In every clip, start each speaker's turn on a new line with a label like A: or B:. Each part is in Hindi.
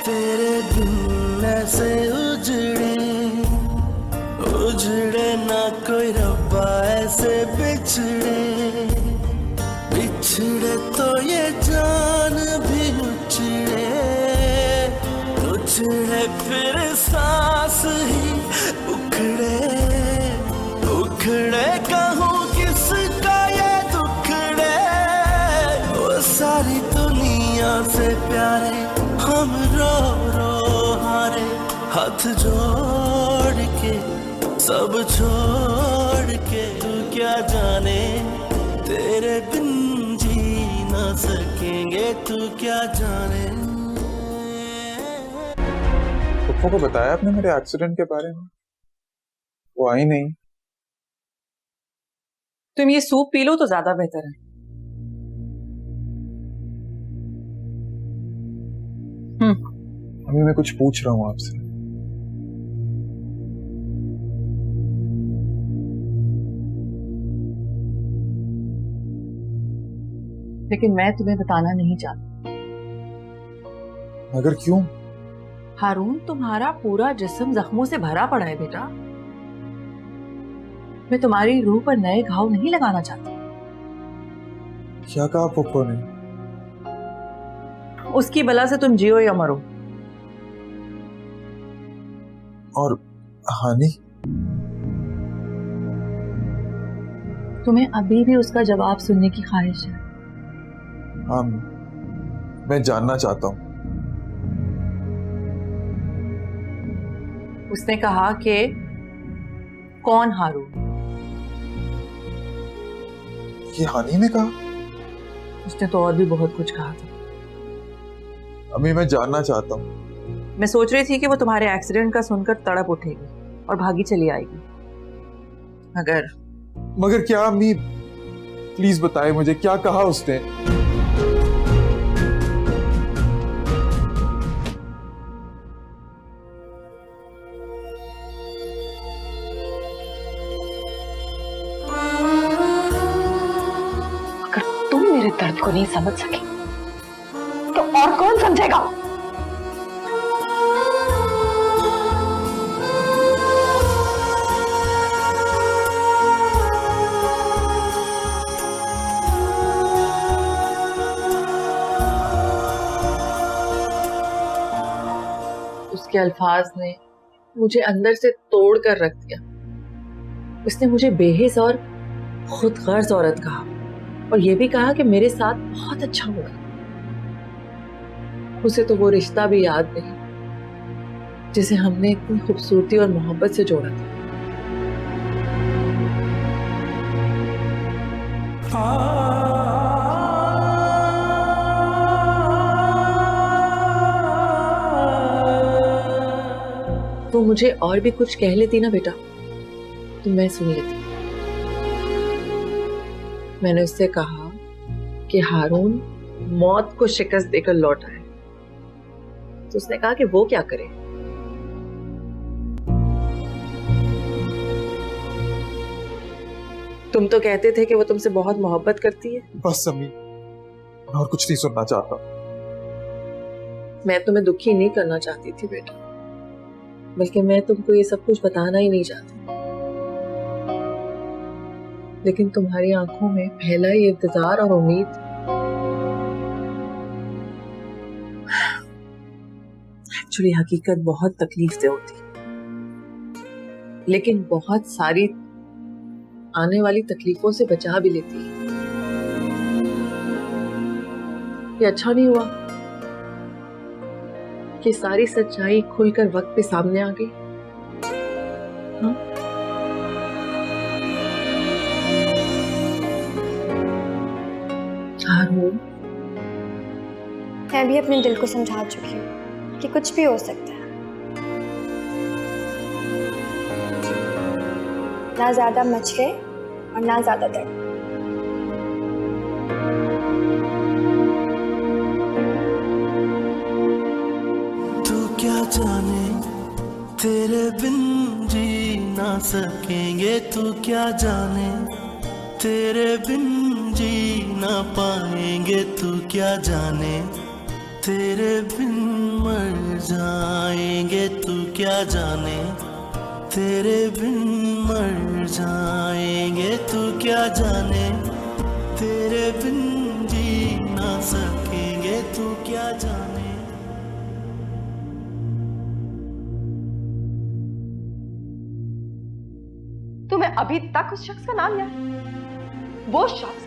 A: तेरे बिन ऐसे उजड़े ना कोई रब्बा ऐसे बिछड़े तो ये जान भी उछड़े फिर सांस ही उखड़े कहूँ किसका ये दुखड़े। वो सारी दुनिया से प्यारे हम रो हारे, हाथ जोड़ के सब छोड़ के। तू क्या जाने तेरे बिन जी ना सकेंगे, तू क्या जाने।
B: पप्पू को बताया आपने मेरे एक्सीडेंट के बारे में? वो आई नहीं।
C: तुम ये सूप पी लो तो ज्यादा बेहतर है।
B: अभी मैं कुछ पूछ रहा हूँ आपसे।
C: लेकिन मैं तुम्हें बताना नहीं चाहती।
B: मगर क्यों?
C: हारून, तुम्हारा पूरा जिस्म जख्मों से भरा पड़ा है बेटा। मैं तुम्हारी रूह पर नए घाव नहीं लगाना चाहती।
B: क्या कहा पप्पू ने?
C: उसकी बला से तुम जियो या मरो।
B: और हानि?
C: तुम्हें अभी भी उसका जवाब सुनने की ख्वाहिश है?
B: हाँ, मैं जानना चाहता हूँ।
C: उसने कहा कि कौन हारून?
B: ये हानि ने कहा?
C: उसने तो और भी बहुत कुछ कहा था।
B: अभी मैं जानना चाहता हूँ।
C: मैं सोच रही थी कि वो तुम्हारे एक्सीडेंट का सुनकर तड़प उठेगी और भागी चली आएगी।
B: मगर क्या अम्मी, प्लीज बताए मुझे, क्या कहा उसने?
D: अगर तुम मेरे दर्द को नहीं समझ सके तो और कौन समझेगा?
C: उसके अल्फाज ने मुझे अंदर से तोड़ कर रख दिया। उसने मुझे बेहिस और खुद गर्ज औरत कहा और ये भी कहा कि मेरे साथ बहुत अच्छा होगा। उसे तो वो रिश्ता भी याद नहीं जिसे हमने इतनी खूबसूरती और मोहब्बत से जोड़ा था। तो मुझे और भी कुछ कह लेती ना बेटा, तो मैं सुन लेती। मैंने उससे कहा कि हारून मौत को शिकस्त देकर लौटा है, तो उसने कहा कि वो क्या करे। तुम तो कहते थे कि वो तुमसे बहुत मोहब्बत करती है।
B: बस अम्मी, मैं और कुछ नहीं सुनना चाहता।
C: मैं तुम्हें दुखी नहीं करना चाहती थी बेटा, बल्कि मैं तुमको ये सब कुछ बताना ही नहीं चाहती। लेकिन तुम्हारी आंखों में पहला ये इंतजार और उम्मीद। एक्चुअली हकीकत बहुत तकलीफ दे होती, लेकिन बहुत सारी आने वाली तकलीफों से बचा भी लेती है। ये अच्छा नहीं हुआ कि सारी सच्चाई खुलकर वक्त पे सामने आ गई। हाँ? हारून,
E: मैं भी अपने दिल को समझा चुकी हूँ कि कुछ भी हो सकता है। ना ज्यादा मचले और ना ज्यादा दर्द।
A: क्या जाने तेरे बिन जी ना सकेंगे, तू क्या जाने तेरे बिन जी ना पाएंगे, तू क्या जाने तेरे बिन मर जाएंगे तू क्या जाने, तेरे बिन मर जाएंगे तू क्या जाने, तेरे बिन जी ना सकेंगे तू क्या जाने।
D: तुम्हें अभी तक उस शख्स का नाम याद? वो शख्स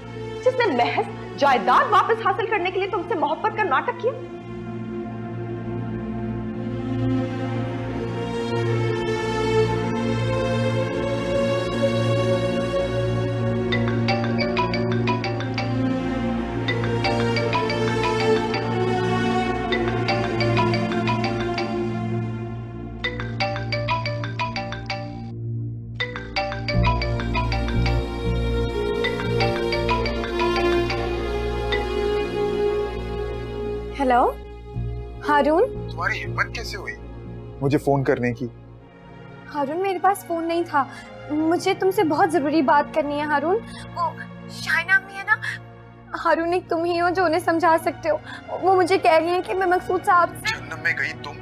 D: जिसने महज जायदाद वापस हासिल करने के लिए तुमसे मोहब्बत का नाटक किया।
E: हेलो हारून।
B: तुम्हारी हिम्मत कैसे हुई मुझे फोन करने की?
E: हारून मेरे पास फोन नहीं था, मुझे तुमसे बहुत जरूरी बात करनी है हारून। वो शाइना अम्मी है ना हारून, एक तुम ही हो जो उन्हें समझा सकते हो। वो मुझे कह रही है कि मैं मकसूद साहब से।
B: जहन्नम में गई तुम,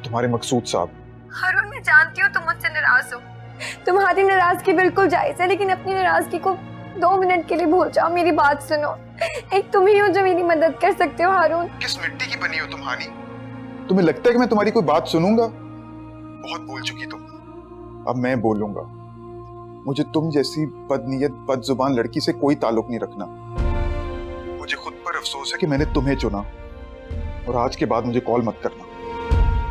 B: तुम्हारे मकसूद साहब।
E: हारून मैं जानती हूँ तुम मुझसे नाराज हो, तुम्हारी नाराजगी बिल्कुल जायज है, लेकिन अपनी नाराजगी को 2 मिनट के लिए भूल जाओ। मेरी बात सुनो, एक तुम ही हो जो मेरी मदद कर सकते हो हारून।
B: किस मिट्टी की बनी हो तुम हानी? तुम्हें लगता है कि मैं तुम्हारी कोई बात सुनूंगा? बहुत बोल चुकी तुम, अब मैं बोलूंगा। मुझे तुम जैसी बदनीयत बदजुबान लड़की से कोई ताल्लुक नहीं रखना। मुझे खुद पर अफसोस है कि मैंने तुम्हें चुना, और आज के बाद मुझे कॉल मत करना।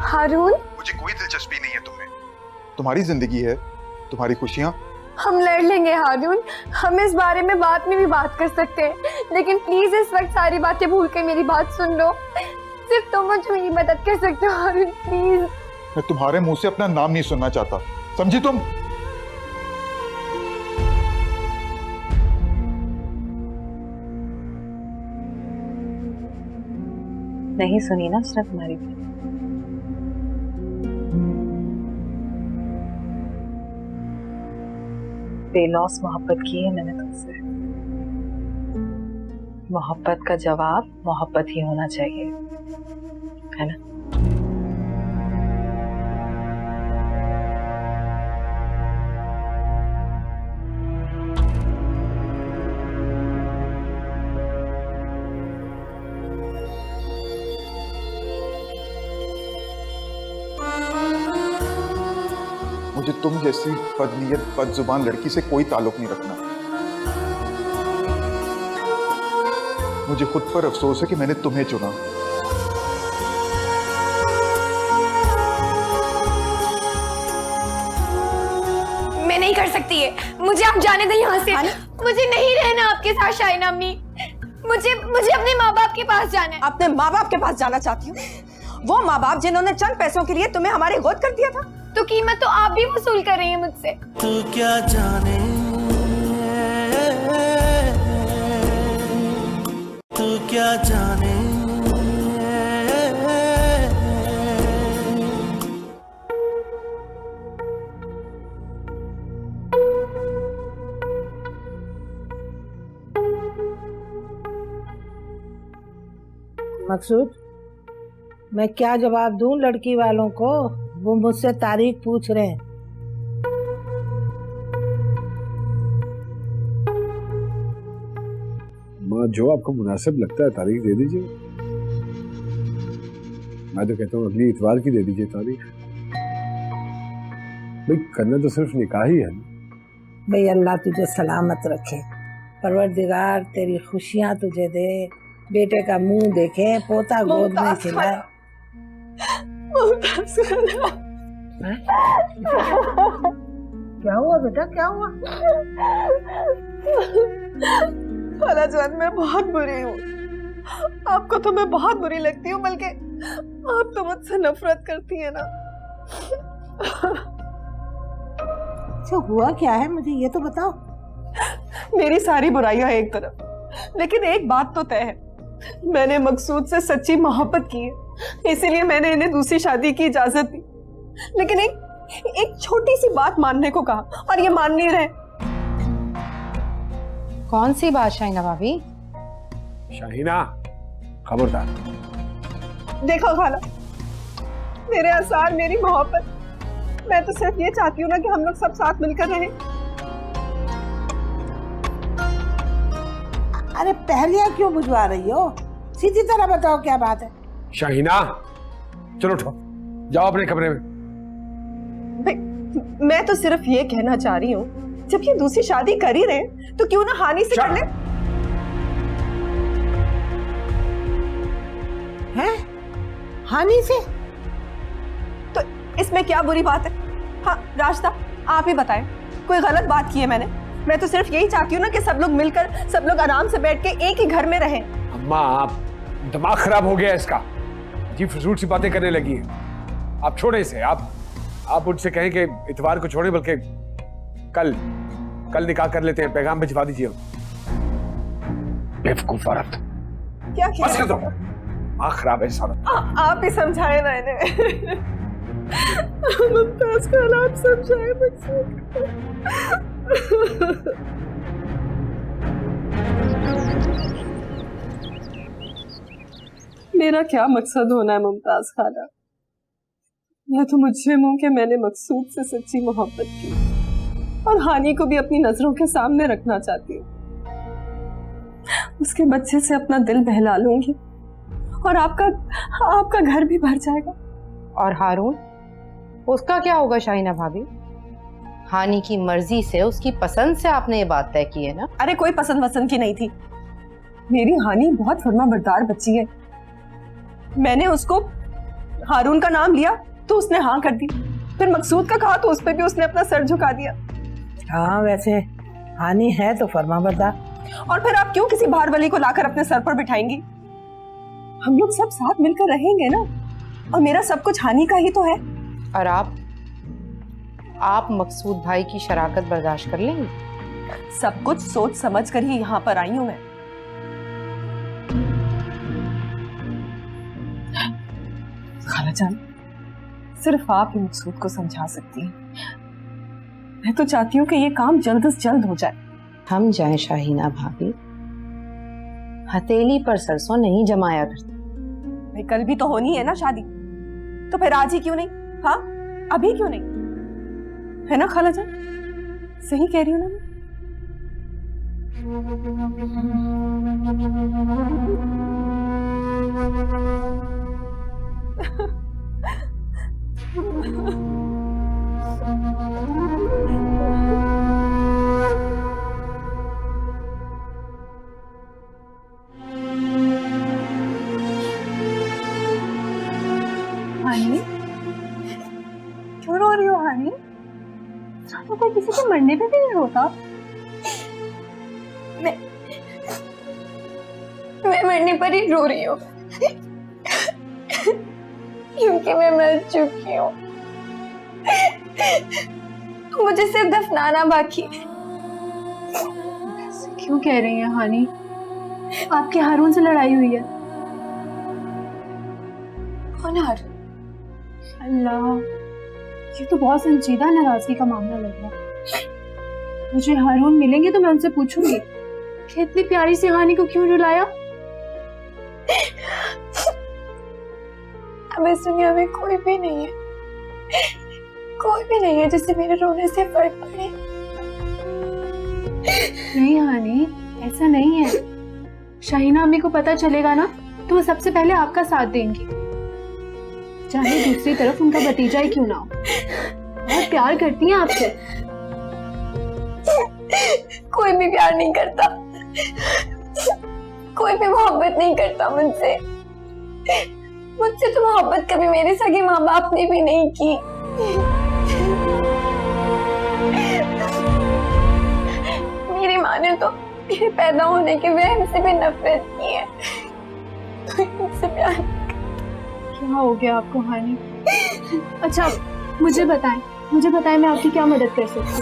E: हारून
B: मुझे कोई दिलचस्पी नहीं है तुम्हें, तुम्हारी जिंदगी है, तुम्हारी खुशियां।
E: हम लड़ लेंगे हारून, हम इस बारे में बाद में भी बात कर सकते हैं, लेकिन प्लीज इस वक्त सारी बातें भूल कर मेरी बात सुन लो। सिर्फ तुम मुझे मेरी मदद कर सकते हो हारून, प्लीज।
B: मैं तुम्हारे मुंह से अपना नाम नहीं सुनना चाहता, समझी तुम?
C: नहीं सुनी ना उसने तुम्हारी बात। बेलौस मोहब्बत की है मैंने तुमसे। मोहब्बत का जवाब मोहब्बत ही होना चाहिए, है ना?
B: मुझे तुम जैसी बदनीयत बदजुबान लड़की से कोई ताल्लुक नहीं रखना। मुझे खुद पर अफसोस है कि मैंने तुम्हें चुना।
E: मैं नहीं कर सकती है, मुझे आप जाने दें यहाँ से। मुझे नहीं रहना आपके साथ शाइना अम्मी, मुझे अपने माँ बाप के पास जाना है।
F: अपने माँ बाप के पास जाना चाहती हूँ? वो माँ बाप जिन्होंने चंद पैसों के लिए तुम्हें हमारे गोद कर दिया था।
E: तो कीमत तो आप भी वसूल कर रही हैं मुझसे।
A: तू क्या जाने, तू क्या जाने,
G: मकसूद, मैं क्या जवाब दूं लड़की वालों को? वो मुझसे तारीख पूछ रहे हैं।
H: माँ, जो आपको मुनासिब लगता है तारीख दे दीजिए। मैं तो कहता हूँ अगली इतवार की दे दीजिए तारीख। भाई करना तो सिर्फ निकाह ही है।
G: भाई अल्लाह तुझे सलामत रखे, परवरदिगार तेरी खुशियां तुझे दे, बेटे का मुंह देखे, पोता गोद में खिलाए। क्या हुआ बेटा, क्या हुआ?
F: खालाजान, मैं बहुत बुरी हूँ। आपको तो मैं बहुत बुरी लगती हूँ, बल्कि आप तो मुझसे नफरत करती है ना।
G: अच्छा हुआ क्या है, मुझे ये तो बताओ।
F: मेरी सारी बुराइयां एक तरफ, लेकिन एक बात तो तय है, मैंने मकसूद से सच्ची मोहब्बत की है, इसीलिए मैंने इन्हें दूसरी शादी की इजाजत दी। लेकिन एक छोटी सी बात मानने को कहा और ये मान नहीं रहे।
I: कौन सी बात शाहिना भाभी?
H: शाहिना खबरदार।
F: देखो खाला, मेरे आसार, मेरी मोहब्बत। मैं तो सिर्फ ये चाहती हूँ ना कि हम लोग सब साथ मिलकर रहें।
G: अरे पहलियां क्यों बुझवा रही हो? सीधी तरह बताओ क्या बात है।
H: शाहीना, चलो उठो, जाओ अपने कमरे में।
F: मैं तो सिर्फ ये कहना चाह रही हूँ, जब ये दूसरी शादी कर ही रहे तो क्यों ना हानि से कर ले।
G: हैं? हानि से?
F: तो इसमें क्या बुरी बात है? हाँ रास्ता आप ही बताएं, कोई गलत बात की है मैंने? मैं तो सिर्फ यही चाहती हूँ ना कि सब लोग मिलकर, सब लोग आराम से बैठ के एक ही घर में रहें।
H: अम्मा, आप दिमाग खराब हो गया इसका, जी फजूल सी बातें करने लगी है। आप छोड़े इसे। आप उनसे कहें कि इतवार को छोड़े, बल्कि कल निकाह कर लेते हैं। पैगाम भिजवा दीजिए। बेवकूफ औरत।
F: क्या
H: बस कर दो, दिमाग खराब है सारा।
F: आप ही समझाए ना इन्हें। मुमताज का आप समझाए मकसूद। मेरा क्या मकसद होना है मुमताज खाला? मैं तो मुझे हूं कि मैंने मकसूद से सच्ची मोहब्बत की और हानि को भी अपनी नजरों के सामने रखना चाहती हूँ। उसके बच्चे से अपना दिल बहला लूंगी और आपका घर भी भर जाएगा।
I: और हारून, उसका क्या होगा शाहीना भाभी? हानि की मर्जी से, उसकी पसंद से आपने ये बात तय की है ना?
F: अरे कोई पसंद वसंद की नहीं थी। मेरी हानि बहुत फर्माबरदार बच्ची है। मैंने उसको हारून का नाम लिया तो उसने हाँ कर दी, फिर मकसूद का कहा तो उस पर भी उसने अपना सर झुका दिया।
G: हाँ वैसे हानि है तो फर्माबरदार।
F: और फिर आप क्यों किसी बाहर वाली को लाकर अपने सर पर बिठाएंगी? हम लोग सब साथ मिलकर रहेंगे ना, और मेरा सब कुछ हानि का ही तो है।
I: और आप मकसूद भाई की शराकत बर्दाश्त कर लेंगे?
F: सब कुछ सोच समझ कर ही यहाँ पर आई हूं मैं। खालाजान, सिर्फ आप ही मकसूद को समझा सकती हैं। मैं तो चाहती हूँ कि ये काम जल्द से जल्द हो जाए।
I: हम जाएं शाहीना भाभी, हथेली पर सरसों नहीं जमाया करते।
F: भाई कल भी तो होनी है ना शादी, तो फिर आज ही क्यों नहीं? हाँ अभी क्यों नहीं? है ना खालाजान? सही कह रही हूँ ना मैं?
E: हानि, क्यों रो रही हो हानि? तो कोई किसी के मरने पे भी नहीं रोता। मैं मरने पर ही रो रही हूँ, क्योंकि मैं मर चुकी हूँ। मुझे सिर्फ दफनाना बाकी है। क्यों कह रही हैं हानि? आपके हारून से लड़ाई हुई है? कौन हारून? अल्लाह, ये तो बहुत संजीदा नाराजगी का मामला लग रहा है। मुझे हारून मिलेंगे तो मैं उनसे पूछूंगी कि इतनी प्यारी सी हानि को क्यों रुलाया। अब इस दुनिया में कोई भी नहीं है जिससे मेरे रोने से फर्क पड़े। नहीं हानि, ऐसा नहीं है। शाहीना अम्मी को पता चलेगा ना तो वो सबसे पहले आपका साथ देंगी, चाहे दूसरी तरफ उनका भतीजा ही क्यों ना हो। बहुत प्यार करती हैं आपसे। कोई भी प्यार नहीं करता, कोई भी मोहब्बत नहीं करता मुझसे तो मोहब्बत कभी मेरे सगे माँ बाप ने भी नहीं की। मेरी माँ ने तो मेरे पैदा होने के वहम से भी नफरत की है। मुझसे प्यार क्या हो गया आपको हानि? अच्छा मुझे बताएं मैं आपकी क्या मदद कर सकती हूँ?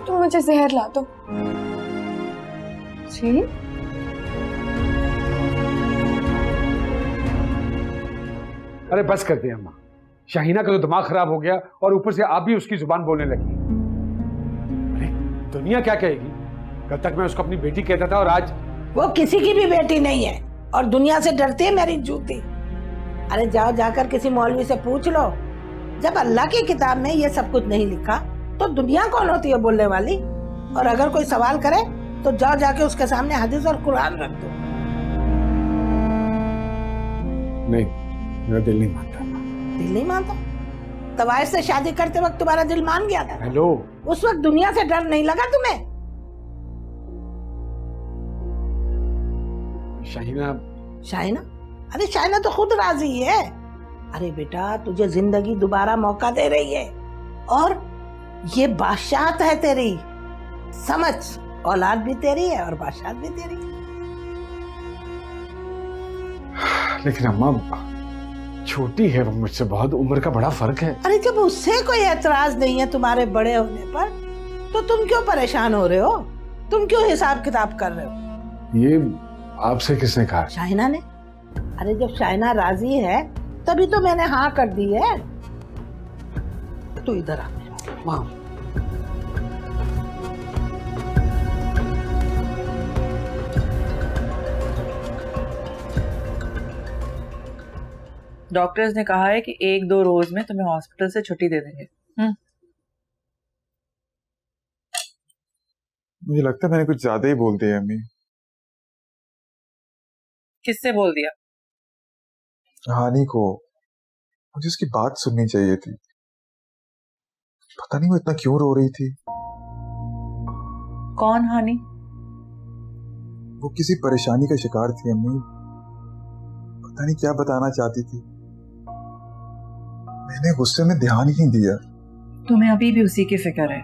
E: तुम मुझे जहर ला दो। जी?
H: अरे बस कर दिया अम्मा, शाहीना का तो दिमाग खराब हो गया और ऊपर से आप भी उसकी जुबान बोलने लगी। अरे दुनिया क्या कहेगी? कल तक मैं उसको अपनी बेटी कहता था और आज
G: वो किसी की भी बेटी नहीं है और दुनिया से डरती है मेरी जूती। अरे जाओ जाकर किसी मौलवी से पूछ लो, जब अल्लाह की किताब में ये सब कुछ नहीं लिखा तो दुनिया कौन होती है बोलने वाली। और अगर कोई सवाल करे तो जाओ जाके उसके सामने हदीस और कुरान रख दो।
H: नहीं, मेरा दिल नहीं मानता।
G: दिल नहीं मानता? तवाइफ से शादी करते वक्त तुम्हारा दिल मान गया था?
H: हेलो,
G: उस वक्त दुनिया से डर नहीं लगा तुम्हें?
H: शाहिना।
G: शाहिना? अरे शाहिना तो खुद राजी है। अरे बेटा, तुझे जिंदगी दोबारा मौका दे रही है और ये बादशाहत है तेरी। समझ, औलाद भी तेरी है और बादशाहत भी तेरी।
H: लेकिन अम्मा छोटी है वो मुझसे, बहुत उम्र का बड़ा फर्क है।
G: अरे जब उससे कोई एतराज नहीं है तुम्हारे बड़े होने पर, तो तुम क्यों परेशान हो रहे हो? तुम क्यों हिसाब किताब कर रहे हो?
H: ये आपसे किसने कहा?
G: शाहिना ने। अरे जब शाहिना राजी है तभी तो मैंने हाँ कर दी है। तू इधर आ। वाह,
C: डॉक्टर्स ने कहा है कि 1-2 रोज में तुम्हें हॉस्पिटल से छुट्टी दे देंगे।
B: मुझे लगता है मैंने कुछ ज्यादा ही बोल दिया अम्मी।
C: किससे बोल दिया?
B: हानि को। मुझे उसकी बात सुननी चाहिए थी। पता नहीं वो इतना क्यों रो रही थी।
C: कौन हानि?
B: वो किसी परेशानी का शिकार थी अम्मी। पता नहीं क्या बताना चाहती थी। मैंने गुस्से में ध्यान ही नहीं दिया।
C: तुम्हें अभी भी उसी की फिक्र है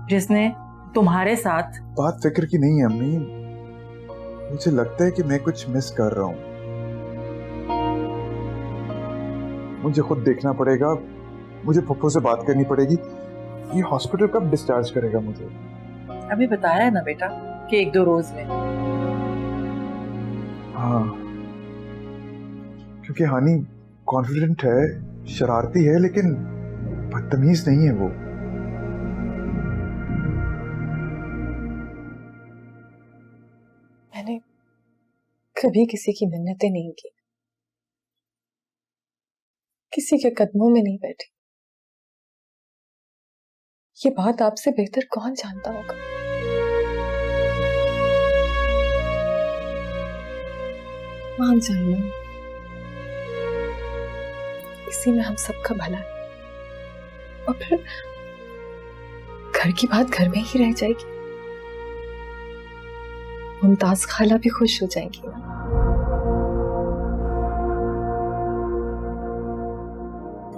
C: जिसने तुम्हारे साथ।
B: बात फिक्र की नहीं है अम्मी। मुझे लगता है कि मैं कुछ मिस कर रहा हूं। मुझे खुद देखना पड़ेगा। मुझे पप्पू से बात करनी पड़ेगी। ये हॉस्पिटल कब डिस्चार्ज करेगा मुझे?
C: अभी बताया है ना बेटा कि 1-2 रोज में।
B: हाँ, क्योंकि हानि कॉन्फिडेंट है, शरारती है, लेकिन बदतमीज नहीं है वो।
J: मैंने कभी किसी की मिन्नतें नहीं की, किसी के कदमों में नहीं बैठी। ये बात आपसे बेहतर कौन जानता होगा। मान जाइए, इसी में हम सबका भला है। और फिर घर की बात घर में ही रह जाएगी। मुमताज खाला भी खुश हो जाएंगी।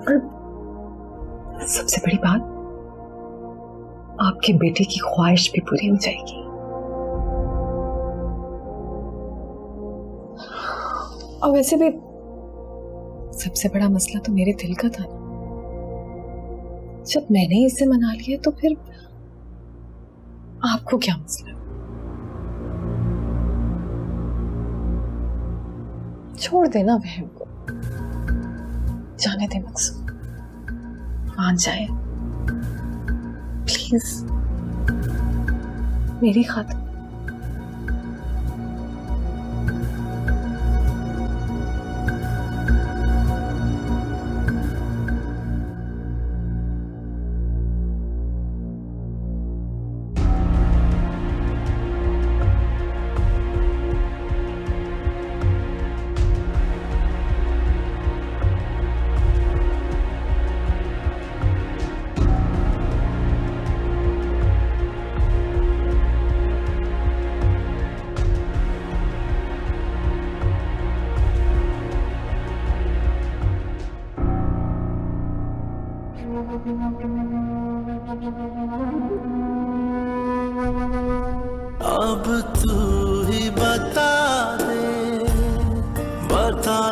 J: और सबसे बड़ी बात, आपके बेटे की ख्वाहिश भी पूरी हो जाएगी। और वैसे भी सबसे बड़ा मसला तो मेरे दिल का था ना। जब मैंने इसे मना लिया तो फिर आपको क्या मसला? छोड़ देना वहम को, जाने दे मकसूद, मान जाए प्लीज, मेरी खातिर।
A: अब तू ही बता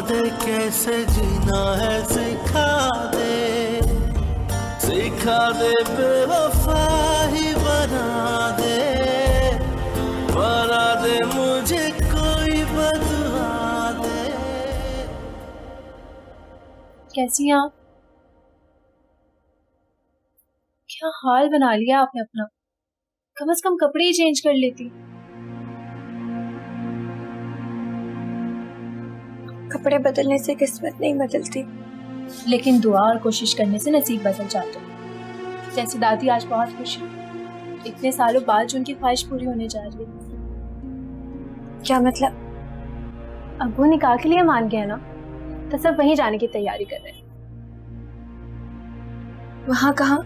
A: दे कैसे जीना है, सिखा दे बेवफा ही बना दे मुझे कोई बदला दे।
J: कैसी हैं आप? क्या हाल बना लिया आपने अपना। कम से कम कपड़े ही चेंज कर लेती।
E: कपड़े बदलने से किस्मत नहीं बदलती,
K: लेकिन दुआ और कोशिश करने से नसीब बदल जाते हैं। जैसे दादी आज बहुत खुश है, इतने सालों बाद जो उनकी ख्वाहिश पूरी होने जा रही है।
E: क्या मतलब?
K: अब वो निकाह के लिए मान गया ना, तो सब वहीं जाने की तैयारी कर रहे हैं।
E: वहां कहाँ?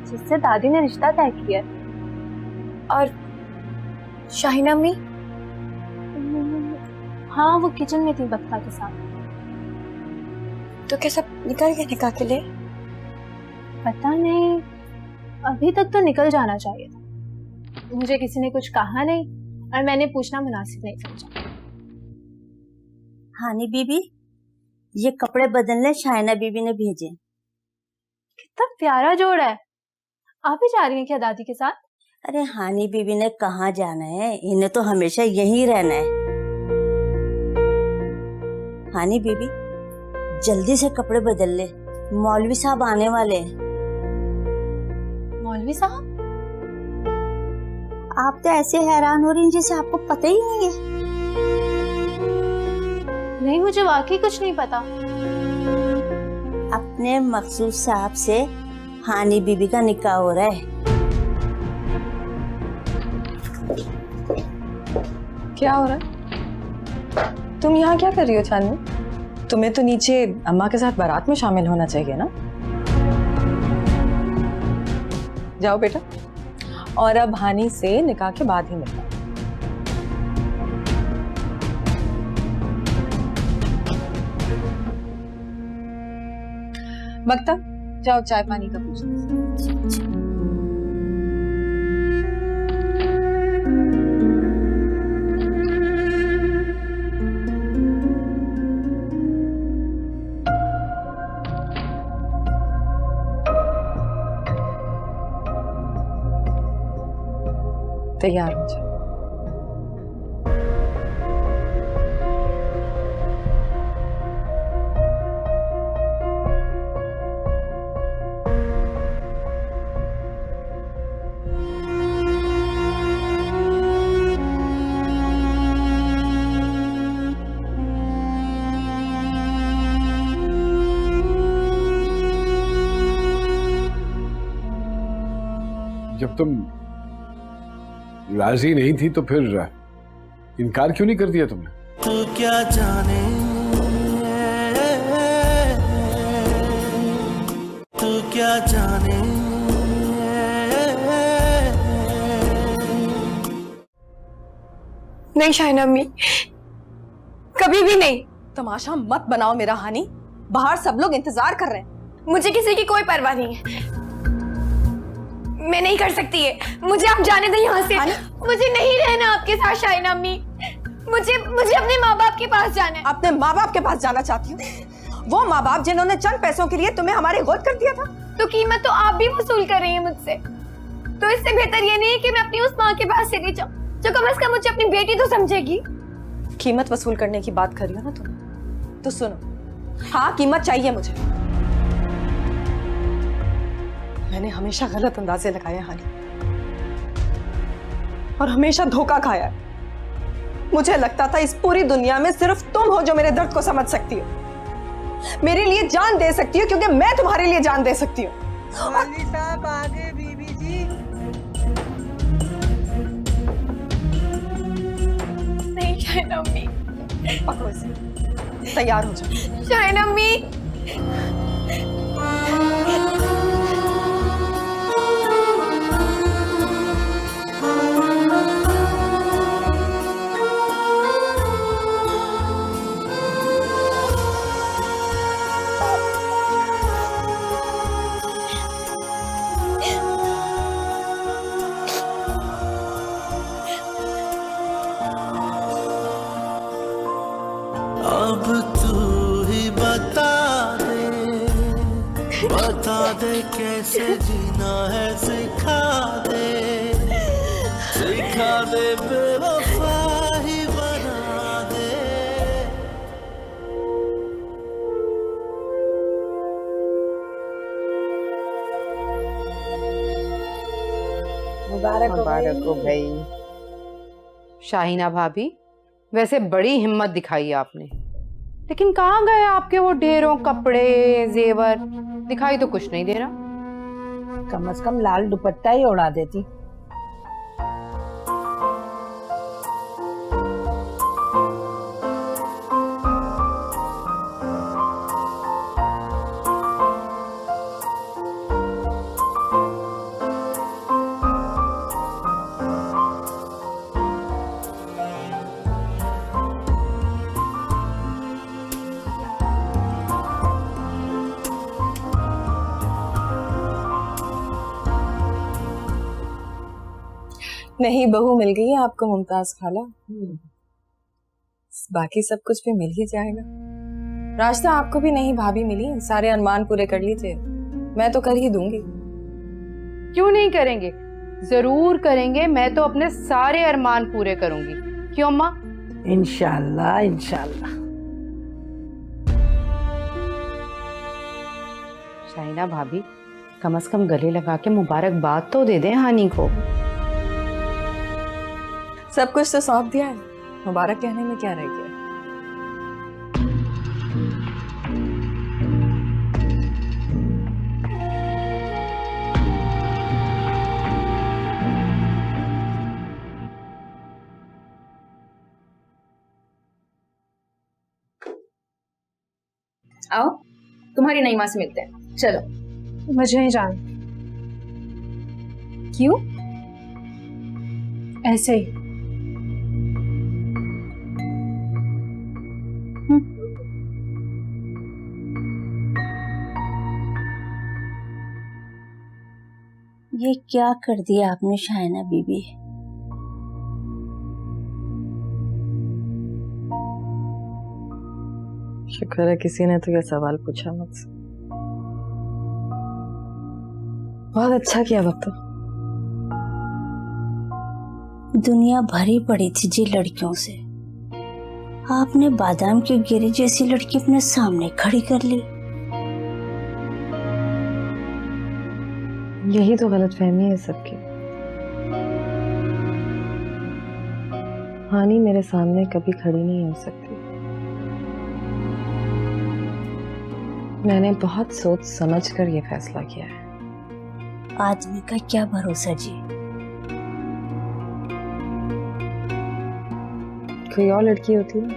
K: जिससे दादी ने रिश्ता तय किया।
E: और शाहिना मी?
K: हाँ, वो किचन में थी बक्ता के साथ।
E: तो क्या सब निकल गए निकाह के लिए?
K: पता नहीं, अभी तक तो निकल जाना चाहिए था। मुझे किसी ने कुछ कहा नहीं और मैंने पूछना मुनासिब नहीं समझा।
L: हानी बीबी, ये कपड़े बदलने शाइना बीबी ने भेजे।
K: कितना प्यारा जोड़ है। आप भी जा रही हैं क्या दादी के साथ?
L: अरे हानी बीबी ने कहाँ जाना है, इन्हें तो हमेशा यहीं रहना है। हानी बीबी, जल्दी से कपड़े बदल ले, मौलवी साहब आने वाले हैं।
K: मौलवी साहब?
L: आप तो ऐसे हैरान हो रही हैं जैसे आपको पता ही नहीं है।
K: नहीं, मुझे वाकई कुछ नहीं पता।
L: अपने मकसूद साहब से हानी बीबी का निकाह हो रहा है।
J: क्या हो रहा है? तुम यहाँ क्या कर रही हो चांदनी? तुम्हें तो नीचे अम्मा के साथ बारात में शामिल होना चाहिए ना। जाओ बेटा, और अब हानी से निकाह के बाद ही मिलना। बक्ता, जाओ चाय पानी का पूछो। तैयार हो जाओ।
H: जब तुम राजी नहीं थी तो फिर इनकार क्यों नहीं कर दिया तुमने?
A: तू क्या जाने, तू क्या जाने।
E: नहीं शाहिना अम्मी, कभी भी नहीं।
F: तमाशा मत बनाओ मेरा हानी, बाहर सब लोग इंतजार कर रहे हैं।
E: मुझे किसी की कोई परवाह नहीं है, मैं नहीं कर सकती है। मुझे आप जाने दें यहाँ से। मुझे नहीं रहना आपके साथ शाहिना अम्मी। मुझे अपने माँ बाप के पास जाना है।
F: अपने माँ बाप के पास जाना चाहती हूँ? वो माँ बाप जिन्होंने चंद पैसों के लिए तुम्हें हमारे गोद कर दिया था।
E: तो कीमत तो आप भी वसूल कर रही हैं मुझसे। तो इससे बेहतर ये नहीं है कि मैं अपनी उस माँ के पास चली जाऊँ जो कम से कम मुझे अपनी बेटी तो समझेगी।
F: कीमत वसूल करने की बात कर रही हो ना तुम, तो सुनो, हाँ कीमत चाहिए मुझे। मैंने हमेशा गलत अंदाजे लगाए हानी, और हमेशा धोखा खाया है। मुझे लगता था इस पूरी दुनिया में सिर्फ तुम हो जो मेरे दर्द को समझ सकती हो, मेरे लिए जान दे सकती हो, क्योंकि मैं तुम्हारे लिए जान दे सकती हूँ।
G: साहब आगे बीबी जी।
E: नहीं शाहिना अम्मी।
F: पकड़ो इसे, तैयार हो जाओ।
E: शाहिना अम्मी।
A: अब तू ही बता दे कैसे जीना है, सिखा दे बेवफा ही बना दे।
G: मुबारक हो
I: हो भाई। शाहिना भाभी, वैसे बड़ी हिम्मत दिखाई आपने, लेकिन कहाँ गए आपके वो ढेरों कपड़े जेवर? दिखाई तो कुछ नहीं दे रहा।
G: कम से कम लाल दुपट्टा ही उड़ा देती।
J: नहीं, बहू मिल गई है आपको मुमताज खाला। बाकी सब कुछ भी मिल ही जाएगा। रास्ता आपको भी नहीं भाभी मिली, सारे अरमान पूरे कर लीजिए। मैं तो कर ही दूंगी।
I: क्यों नहीं करेंगे? जरूर करेंगे। मैं तो अपने सारे अरमान पूरे करूंगी। क्यों अम्मा?
G: इंशाल्लाह इंशाल्लाह।
I: शाइना भाभी, कम से कम गले लगा के मुबारकबाद तो दे दें हानि को।
J: सब कुछ तो सौंप दिया है, मुबारक कहने में क्या रह गया?
M: आओ, तुम्हारी नई माँ से मिलते हैं। चलो।
K: मुझे नहीं जाना। क्यों? ऐसे ही।
L: ये क्या कर दिया आपने शाइना बीबी?
J: शुक्र है किसी ने तो यह सवाल पूछा मुझसे। बहुत अच्छा किया बब्बा।
L: दुनिया भरी पड़ी थी जी लड़कियों से, आपने बादाम की गिरी जैसी लड़की अपने सामने खड़ी कर ली।
J: यही तो गलतफहमी है सबकी। हानि मेरे सामने कभी खड़ी नहीं हो सकती। मैंने बहुत सोच समझ कर ये फैसला किया है।
L: आदमी का क्या भरोसा जी।
J: कोई और लड़की होती ना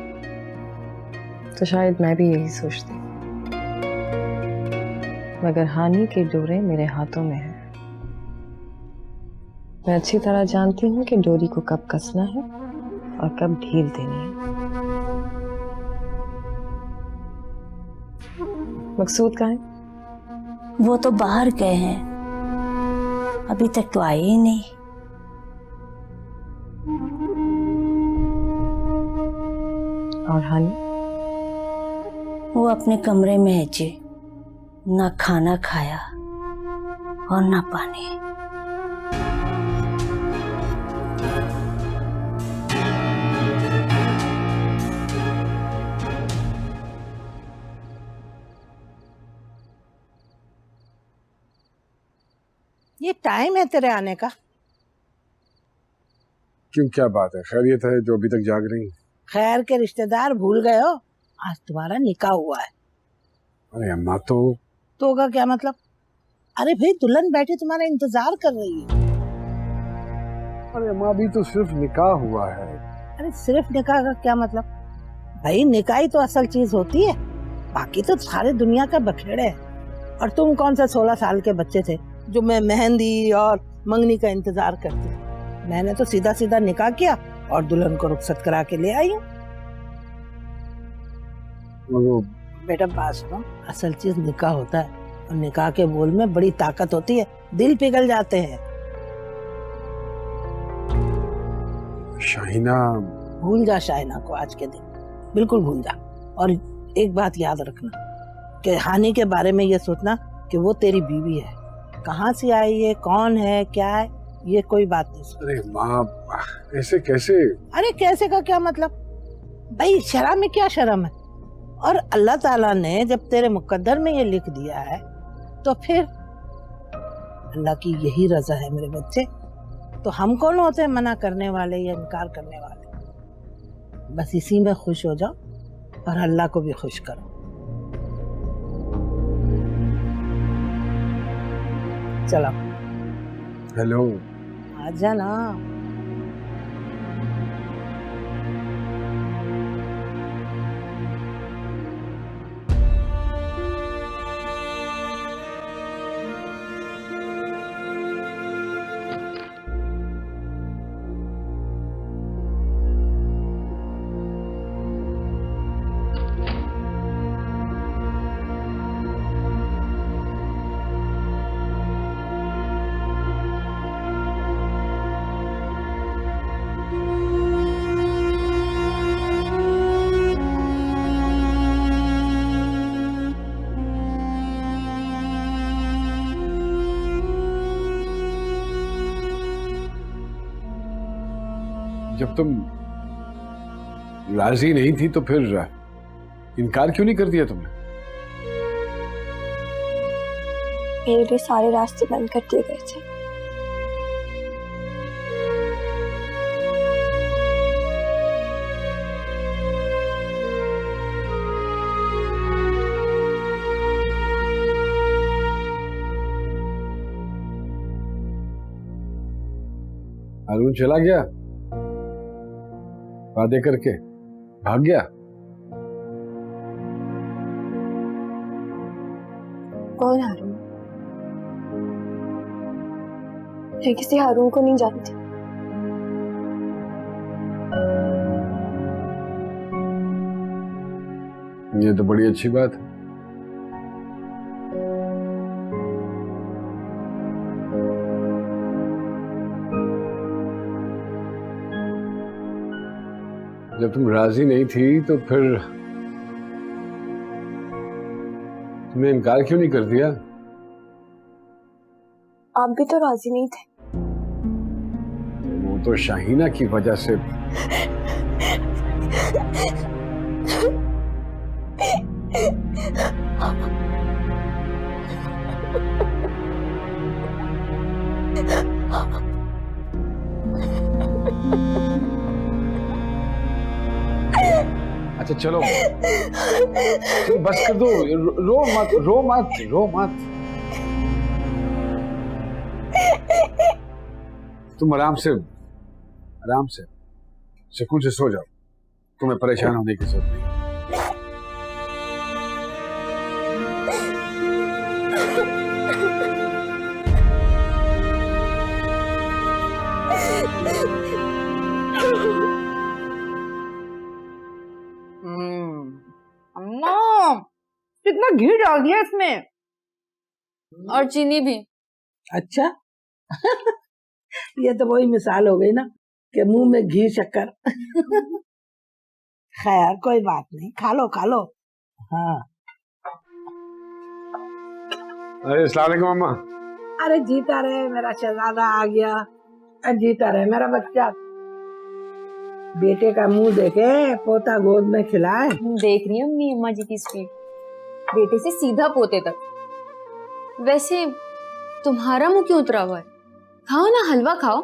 J: तो शायद मैं भी यही सोचती, मगर हानि के डोरे मेरे हाथों में है। मैं अच्छी तरह जानती हूँ कि डोरी को कब कसना है और कब ढील देनी है। मकसूद कहाँ है?
L: वो तो बाहर गए हैं, अभी तक तो आए ही नहीं।
J: और हानि?
L: वो अपने कमरे में है जी, ना खाना खाया और ना पानी।
G: ये टाइम है तेरे आने का?
H: क्यों, क्या बात है? खैरियत है जो अभी तक जाग रही?
G: खैर के रिश्तेदार भूल गए हो, आज तुम्हारा निकाह हुआ है।
H: अरे अम्मा, तो
G: का क्या मतलब? अरे भाई, दुल्हन बैठी तुम्हारा इंतजार कर रही है।
H: अरे अम्मा, अभी तो सिर्फ निकाह हुआ है।
G: अरे सिर्फ निकाह का क्या मतलब? भाई निकाह ही तो असल चीज होती है, बाकी तो सारी दुनिया का बखेड़े है। और तुम कौन सा 16 साल के बच्चे थे जो मैं मेहंदी और मंगनी का इंतजार करती? मैंने तो सीधा सीधा निकाह किया और दुल्हन को रुखसत करा के ले आई हूँ। बेटा बात सुनो, असल चीज निकाह होता है और निकाह के बोल में बड़ी ताकत होती है, दिल पिघल जाते हैं।
H: शाहिना,
G: भूल जा शाहिना को आज के दिन, बिल्कुल भूल जा। और एक बात याद रखना कि हानि के बारे में ये सोचना कि वो तेरी बीवी है। कहाँ से आई है, कौन है, क्या है, ये कोई बात नहीं।
H: अरे माँ, ऐसे कैसे?
G: अरे कैसे का क्या मतलब? भाई शर्म में क्या शर्म है? और अल्लाह ताला ने जब तेरे मुकद्दर में ये लिख दिया है तो फिर अल्लाह की यही रजा है मेरे बच्चे। तो हम कौन होते हैं मना करने वाले या इनकार करने वाले? बस इसी में खुश हो जाओ और अल्लाह को भी खुश करो। चलो।
H: हेलो।
G: आजा ना।
H: जब तुम राजी नहीं थी तो फिर इनकार क्यों नहीं कर दिया तुमने?
E: मेरे लिए सारे रास्ते बंद कर दिए गए थे।
H: हारून चला गया वादे करके, भाग गया।
E: कौन हारून? मैं किसी हारून को नहीं जानती।
H: ये तो बड़ी अच्छी बात है। जब तुम राजी नहीं थी तो फिर तुमने इनकार क्यों नहीं कर दिया?
E: आप भी तो राजी नहीं थे।
H: वो तो शाहीना की वजह से। अच्छा चलो बस कर दो, रो मत रो मत रो मत। तुम आराम से सुकून से सो जाओ, तुम्हें परेशान होने की जरूरत नहीं।
I: अम्मा कितना घी डाल दिया इसमें,
M: और चीनी भी।
G: अच्छा ये तो वही मिसाल हो गई ना कि मुंह में घी शक्कर। खैर कोई बात नहीं, खा लो। हाँ।
H: अरे अस्सलाम वालेकुम अम्मा।
G: अरे जीता रहे मेरा शहजादा आ गया, जीता रहे मेरा बच्चा। बेटे का मुंह देखे पोता गोद में खिलाए।
M: देख रही हूँ अम्मा जी की स्पीड, बेटे से सीधा पोते तक। वैसे तुम्हारा मुंह क्यों उतरा हुआ है? खाओ ना, हलवा खाओ।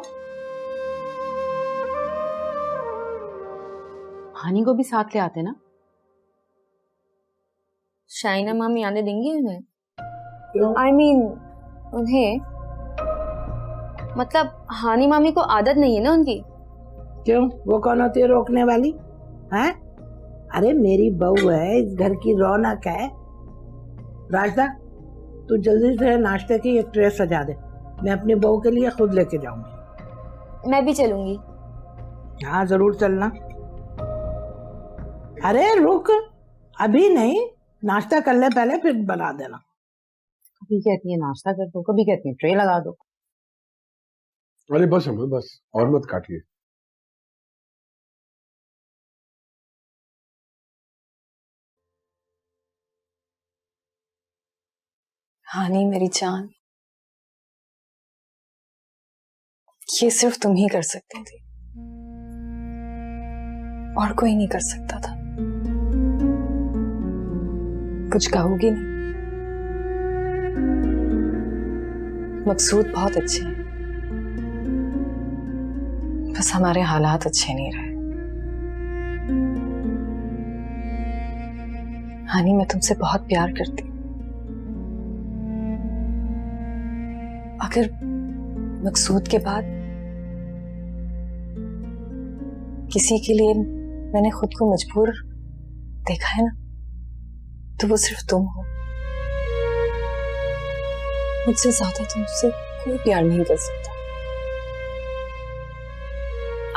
I: हानी को भी साथ ले आते ना।
M: शाइना मामी आने देंगी उन्हें?
G: क्यों?
M: I mean, उन्हें मतलब हानी मामी को आदत नहीं है ना उनकी।
G: क्यों, वो कौन होती है रोकने वाली? हैं? अरे मेरी बहू है, इस घर की रौनक है। राजदा तू जल्दी से नाश्ते की एक ट्रे सजा दे, मैं अपनी बहू के लिए खुद लेके जाऊंगी।
M: मैं भी चलूंगी।
G: हाँ जरूर चलना। अरे रुक, अभी नहीं, नाश्ता कर ले पहले, फिर बना देना।
I: कभी कहती है नाश्ता कर दो, कभी कहती है ट्रे लगा दो।
H: अरे बस हमें बस और मत काटिए।
J: हानी मेरी जान, ये सिर्फ तुम ही कर सकती थी, और कोई नहीं कर सकता था। कुछ कहोगी नहीं? मकसूद बहुत अच्छे हैं, बस हमारे हालात अच्छे नहीं रहे। हानी, मैं तुमसे बहुत प्यार करती हूँ। अगर मकसूद के बाद किसी के लिए मैंने खुद को मजबूर देखा है ना, तो वो सिर्फ तुम हो। मुझसे ज्यादा तुमसे कोई प्यार नहीं कर सकता।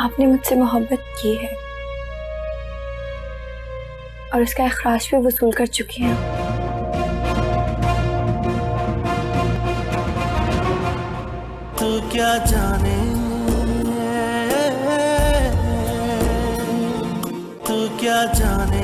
E: आपने मुझसे मोहब्बत की है और उसका इखराज भी वसूल कर चुकी हैं।
A: तू क्या जाने, तू क्या जाने